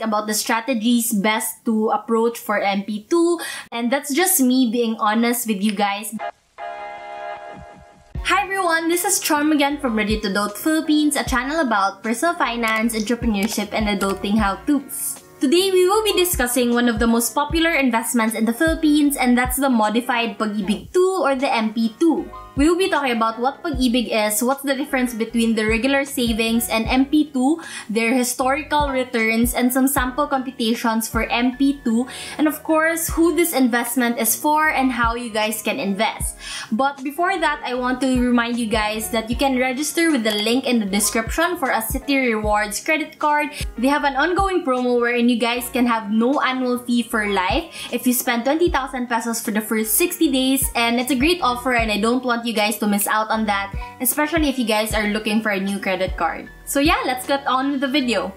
ask about the strategies best to approach for MP2, and that's just me being honest with you guys. Hi everyone, this is Charm again from Ready to Dote Philippines, a channel about personal finance, entrepreneurship, and adulting how-tos. Today, we will be discussing one of the most popular investments in the Philippines, and that's the Modified Pag-IBIG 2 or the MP2. We will be talking about what Pag-IBIG is, what's the difference between the regular savings and MP2, their historical returns, and some sample computations for MP2, and of course, who this investment is for and how you guys can invest. But before that, I want to remind you guys that you can register with the link in the description for a City Rewards credit card. They have an ongoing promo wherein you guys can have no annual fee for life if you spend 20,000 pesos for the first 60 days, and it's a great offer and I don't want you guys to miss out on that, especially if you guys are looking for a new credit card. So yeah, let's get on with the video.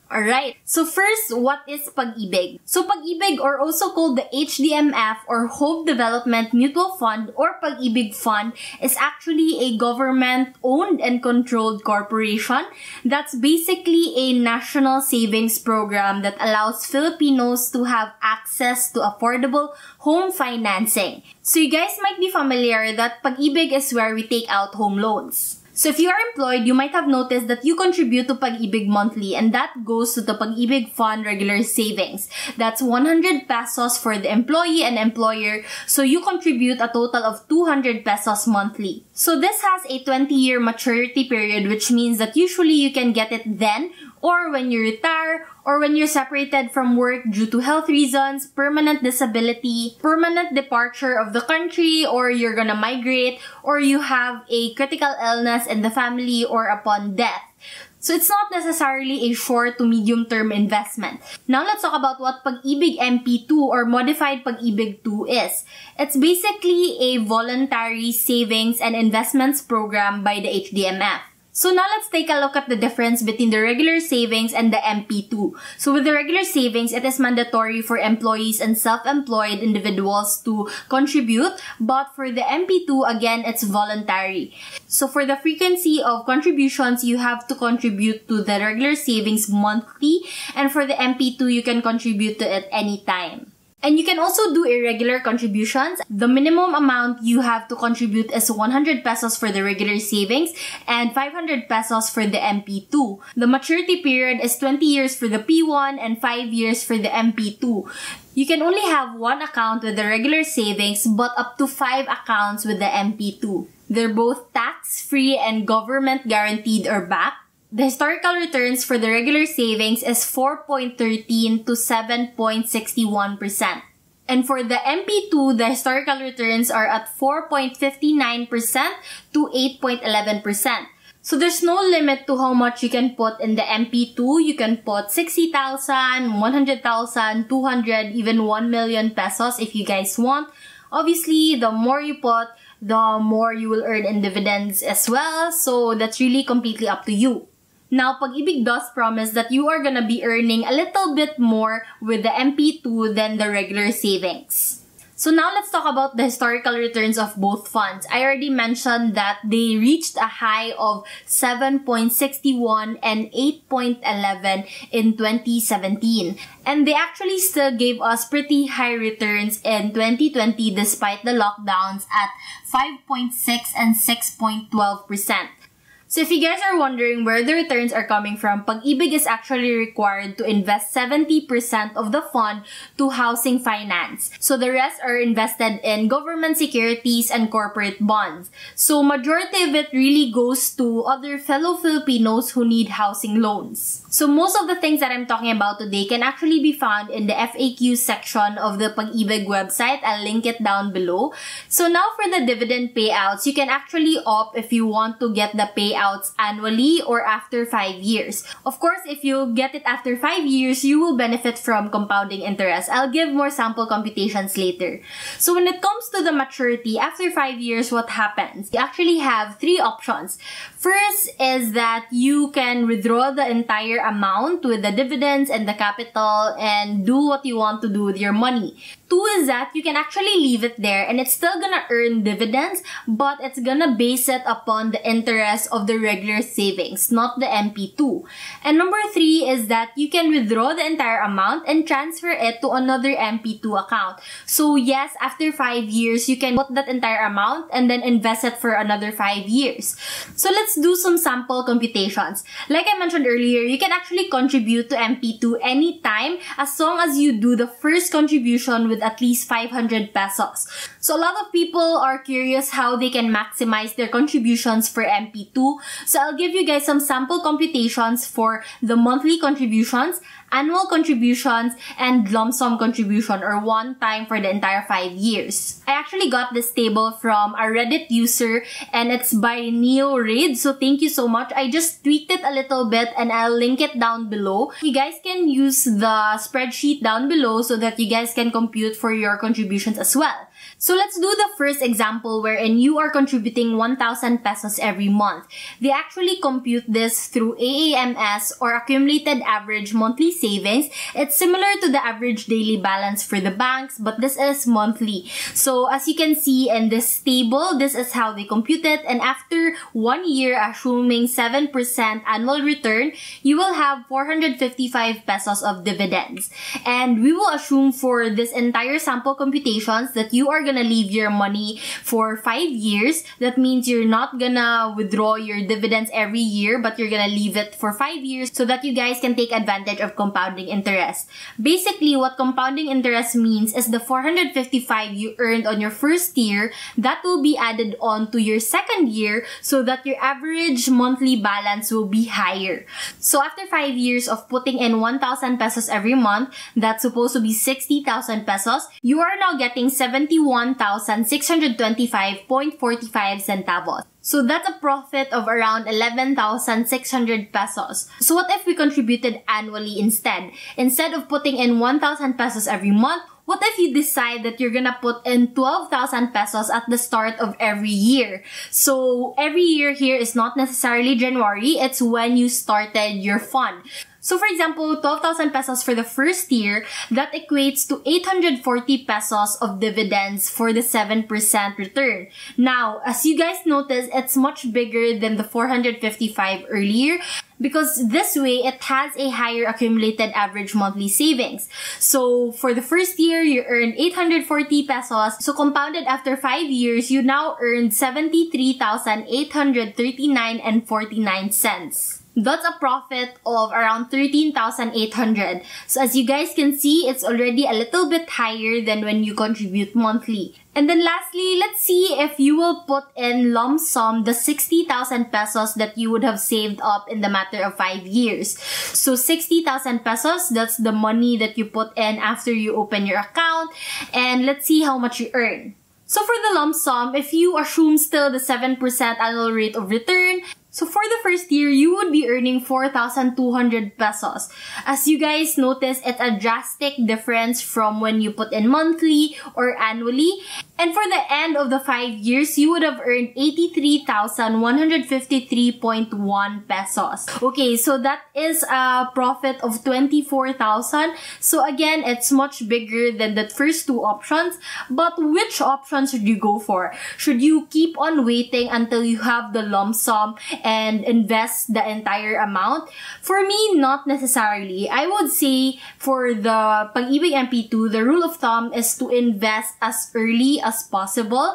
Alright, so first, what is Pag-IBIG? So Pag-IBIG, or also called the HDMF or Home Development Mutual Fund or Pag-IBIG Fund, is actually a government-owned and controlled corporation that's basically a national savings program that allows Filipinos to have access to affordable home financing. So you guys might be familiar that Pag-IBIG is where we take out home loans. So if you are employed, you might have noticed that you contribute to Pag-IBIG monthly, and that goes to the Pag-IBIG Fund regular savings. That's 100 pesos for the employee and employer, so you contribute a total of 200 pesos monthly. So this has a 20-year maturity period, which means that usually you can get it then, or when you retire, or when you're separated from work due to health reasons, permanent disability, permanent departure of the country, or you're gonna migrate, or you have a critical illness in the family, or upon death. So it's not necessarily a short to medium-term investment. Now let's talk about what Pag-IBIG MP2 or Modified Pag-IBIG 2 is. It's basically a voluntary savings and investments program by the HDMF. So now let's take a look at the difference between the regular savings and the MP2. So with the regular savings, it is mandatory for employees and self-employed individuals to contribute, but for the MP2, again, it's voluntary. So for the frequency of contributions, you have to contribute to the regular savings monthly, and for the MP2, you can contribute to it anytime. And you can also do irregular contributions. The minimum amount you have to contribute is 100 pesos for the regular savings and 500 pesos for the MP2. The maturity period is 20 years for the P1 and 5 years for the MP2. You can only have one account with the regular savings but up to 5 accounts with the MP2. They're both tax-free and government guaranteed or backed. The historical returns for the regular savings is 4.13 to 7.61%. And for the MP2, the historical returns are at 4.59% to 8.11%. So there's no limit to how much you can put in the MP2. You can put 60,000, 100,000, 200, even 1 million pesos if you guys want. Obviously, the more you put, the more you will earn in dividends as well. So that's really completely up to you. Now, Pag-IBIG does promise that you are gonna be earning a little bit more with the MP2 than the regular savings. So now let's talk about the historical returns of both funds. I already mentioned that they reached a high of 7.61 and 8.11 in 2017. And they actually still gave us pretty high returns in 2020 despite the lockdowns at 5.6 and 6.12%. So if you guys are wondering where the returns are coming from, Pag-IBIG is actually required to invest 70% of the fund to housing finance. So the rest are invested in government securities and corporate bonds. So majority of it really goes to other fellow Filipinos who need housing loans. So most of the things that I'm talking about today can actually be found in the FAQ section of the Pag-IBIG website. I'll link it down below. So now for the dividend payouts, you can actually opt if you want to get the payouts annually or after 5 years. Of course, if you get it after 5 years, you will benefit from compounding interest. I'll give more sample computations later. So when it comes to the maturity, after 5 years, what happens? You actually have 3 options. First is that you can withdraw the entire amount with the dividends and the capital and do what you want to do with your money. Two is that you can actually leave it there and it's still gonna earn dividends, but it's gonna base it upon the interest of the regular savings, not the MP2. And number three is that you can withdraw the entire amount and transfer it to another MP2 account. So yes, after 5 years, you can put that entire amount and then invest it for another 5 years. So let's do some sample computations. Like I mentioned earlier, you can actually contribute to MP2 anytime as long as you do the first contribution with at least 500 pesos. So a lot of people are curious how they can maximize their contributions for MP2. So I'll give you guys some sample computations for the monthly contributions, annual contributions, and lump sum contribution, or one time for the entire 5 years. I actually got this table from a Reddit user and it's by NeoRaid, so thank you so much. I just tweaked it a little bit and I'll link it down below. You guys can use the spreadsheet down below so that you guys can compute for your contributions as well. So let's do the first example wherein you are contributing 1,000 pesos every month. They actually compute this through AAMS, or accumulated average monthly savings. It's similar to the average daily balance for the banks, but this is monthly. So as you can see in this table, this is how they compute it. And after 1 year, assuming 7% annual return, you will have 455 pesos of dividends. And we will assume for this entire sample computations that you are gonna leave your money for 5 years. That means you're not gonna withdraw your dividends every year, but you're gonna leave it for 5 years so that you guys can take advantage of compounding interest. Basically, what compounding interest means is the 455 you earned on your first year, that will be added on to your second year so that your average monthly balance will be higher. So after 5 years of putting in 1,000 pesos every month, that's supposed to be 60,000 pesos, you are now getting 71,625.45 centavos. So that's a profit of around 11,600 pesos. So what if we contributed annually instead? Instead of putting in 1,000 pesos every month, what if you decide that you're gonna put in 12,000 pesos at the start of every year? So every year here is not necessarily January, it's when you started your fund. So for example, 12,000 pesos for the first year, that equates to 840 pesos of dividends for the 7% return. Now, as you guys notice, it's much bigger than the 455 earlier, because this way, it has a higher accumulated average monthly savings. So for the first year, you earned 840 pesos. So compounded after 5 years, you now earned 73,839 and 49 cents. That's a profit of around 13,800. So as you guys can see, it's already a little bit higher than when you contribute monthly. And then lastly, let's see if you will put in lump sum the 60,000 pesos that you would have saved up in the matter of 5 years. So 60,000 pesos, that's the money that you put in after you open your account. And let's see how much you earn. So for the lump sum, if you assume still the 7% annual rate of return, so for the first year, you would be earning 4,200 pesos. As you guys notice, it's a drastic difference from when you put in monthly or annually. And for the end of the 5 years, you would have earned 83,153.1 pesos. Okay, so that is a profit of 24,000. So again, it's much bigger than the first two options. But which option should you go for? Should you keep on waiting until you have the lump sum and invest the entire amount? For me, not necessarily. I would say for the Pag-IBIG MP2, the rule of thumb is to invest as early as possible.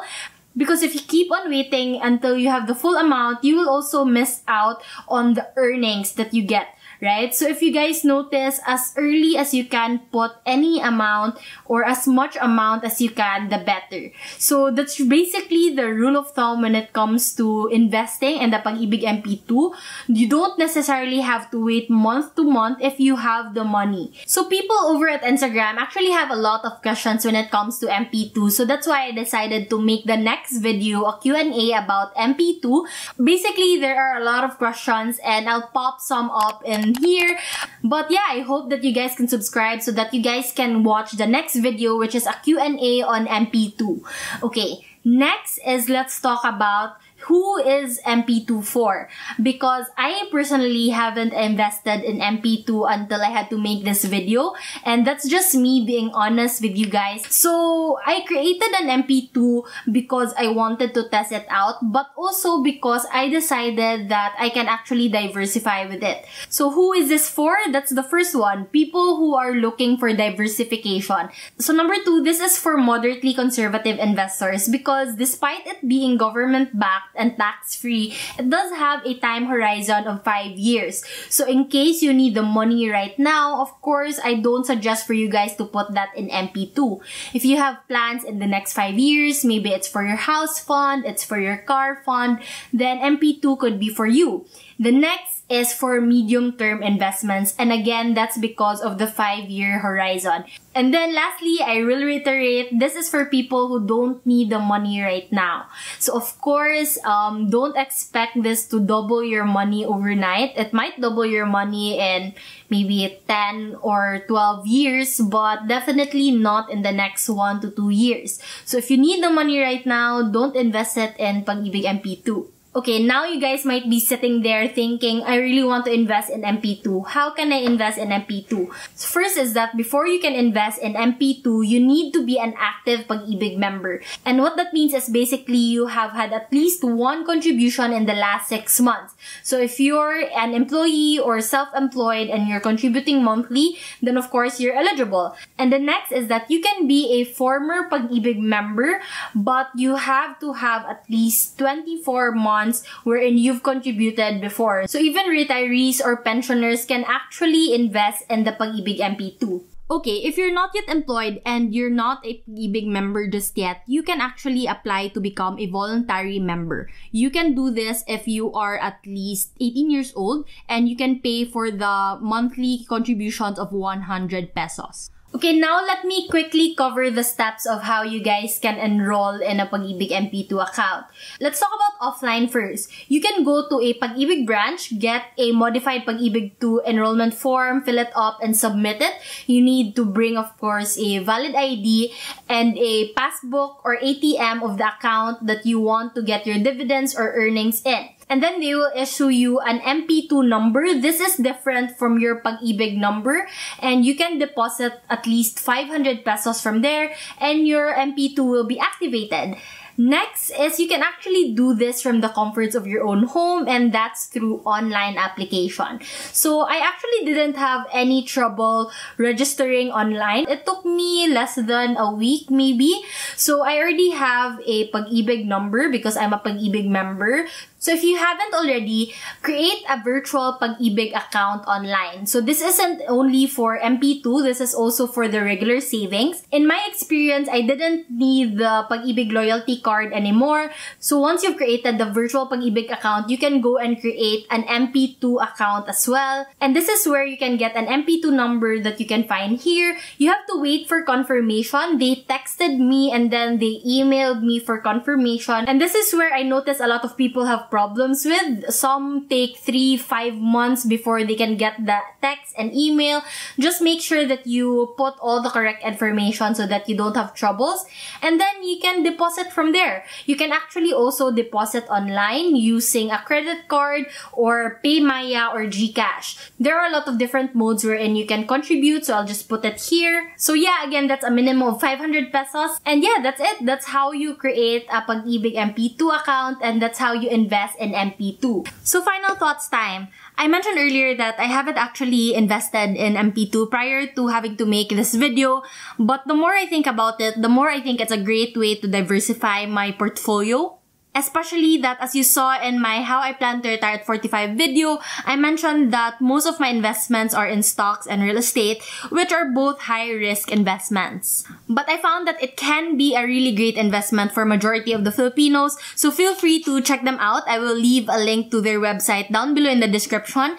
Because if you keep on waiting until you have the full amount, you will also miss out on the earnings that you get. Right? So if you guys notice, as early as you can put any amount or as much amount as you can, the better. So that's basically the rule of thumb when it comes to investing in the Pag-IBIG MP2. You don't necessarily have to wait month to month if you have the money. So people over at Instagram actually have a lot of questions when it comes to MP2. So that's why I decided to make the next video a Q&A about MP2. Basically, there are a lot of questions and I'll pop some up in here. But yeah, I hope that you guys can subscribe so that you guys can watch the next video, which is a Q&A on MP2. Okay, next is let's talk about who is MP2 for? Because I personally haven't invested in MP2 until I had to make this video, and that's just me being honest with you guys. So I created an MP2 because I wanted to test it out, but also because I decided that I can actually diversify with it. So who is this for? That's the first one. People who are looking for diversification. So number 2, this is for moderately conservative investors because despite it being government-backed and tax-free, it does have a time horizon of 5 years. So in case you need the money right now, of course, I don't suggest for you guys to put that in MP2. If you have plans in the next 5 years, maybe it's for your house fund, it's for your car fund, then MP2 could be for you. The next is for medium-term investments, and again, that's because of the 5-year horizon. And then lastly, I will reiterate, this is for people who don't need the money right now. So of course, don't expect this to double your money overnight. It might double your money in maybe 10 or 12 years, but definitely not in the next 1 to 2 years. So if you need the money right now, don't invest it in Pag-IBIG MP2. Okay, now you guys might be sitting there thinking, I really want to invest in MP2. How can I invest in MP2? So first is that before you can invest in MP2, you need to be an active Pag-IBIG member. And what that means is basically you have had at least 1 contribution in the last 6 months. So if you're an employee or self-employed and you're contributing monthly, then of course you're eligible. And the next is that you can be a former Pag-IBIG member, but you have to have at least 24 months wherein you've contributed before. So even retirees or pensioners can actually invest in the Pag-IBIG MP2. Okay, if you're not yet employed and you're not a Pag-IBIG member just yet, you can actually apply to become a voluntary member. You can do this if you are at least 18 years old and you can pay for the monthly contributions of 100 pesos. Okay, now let me quickly cover the steps of how you guys can enroll in a Pag-IBIG MP2 account. Let's talk about offline first. You can go to a Pag-IBIG branch, get a Modified Pag-IBIG 2 enrollment form, fill it up, and submit it. You need to bring, of course, a valid ID and a passbook or ATM of the account that you want to get your dividends or earnings in. And then they will issue you an MP2 number. This is different from your Pag-IBIG number, and you can deposit at least 500 pesos from there and your MP2 will be activated. Next is you can actually do this from the comforts of your own home, and that's through online application. So I actually didn't have any trouble registering online. It took me less than a week maybe. So I already have a Pag-IBIG number because I'm a Pag-IBIG member. So if you haven't already, create a virtual Pag-IBIG account online. So this isn't only for MP2, this is also for the regular savings. In my experience, I didn't need the Pag-IBIG loyalty card anymore. So once you've created the virtual Pag-IBIG account, you can go and create an MP2 account as well. And this is where you can get an MP2 number that you can find here. You have to wait for confirmation. They texted me and then they emailed me for confirmation. And this is where I noticed a lot of people have problems with. Some take 3-5 months before they can get the text and email. Just make sure that you put all the correct information so that you don't have troubles. And then you can deposit from there. You can actually also deposit online using a credit card or PayMaya or GCash. There are a lot of different modes wherein you can contribute, so I'll just put it here. So yeah, again, that's a minimum of 500 pesos. And yeah, that's it. That's how you create a Pag-IBIG MP2 account, and that's how you invest in MP2. So final thoughts time. I mentioned earlier that I haven't actually invested in MP2 prior to having to make this video, but the more I think about it, the more I think it's a great way to diversify my portfolio. Especially that, as you saw in my How I Plan to Retire at 45 video, I mentioned that most of my investments are in stocks and real estate, which are both high-risk investments. But I found that it can be a really great investment for majority of the Filipinos, so feel free to check them out. I will leave a link to their website down below in the description.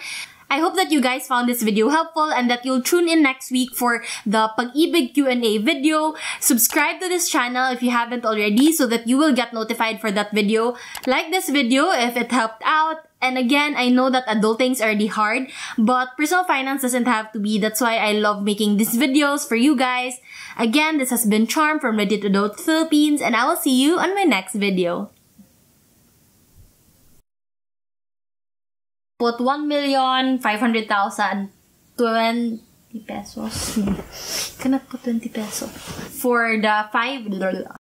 I hope that you guys found this video helpful and that you'll tune in next week for the Pag-IBIG Q&A video. Subscribe to this channel if you haven't already so that you will get notified for that video. Like this video if it helped out. And again, I know that adulting's already hard, but personal finance doesn't have to be. That's why I love making these videos for you guys. Again, this has been Charm from Ready to Adult Philippines, and I will see you on my next video. put 1,500,000, 20 pesos. Cannot put 20 pesos. For the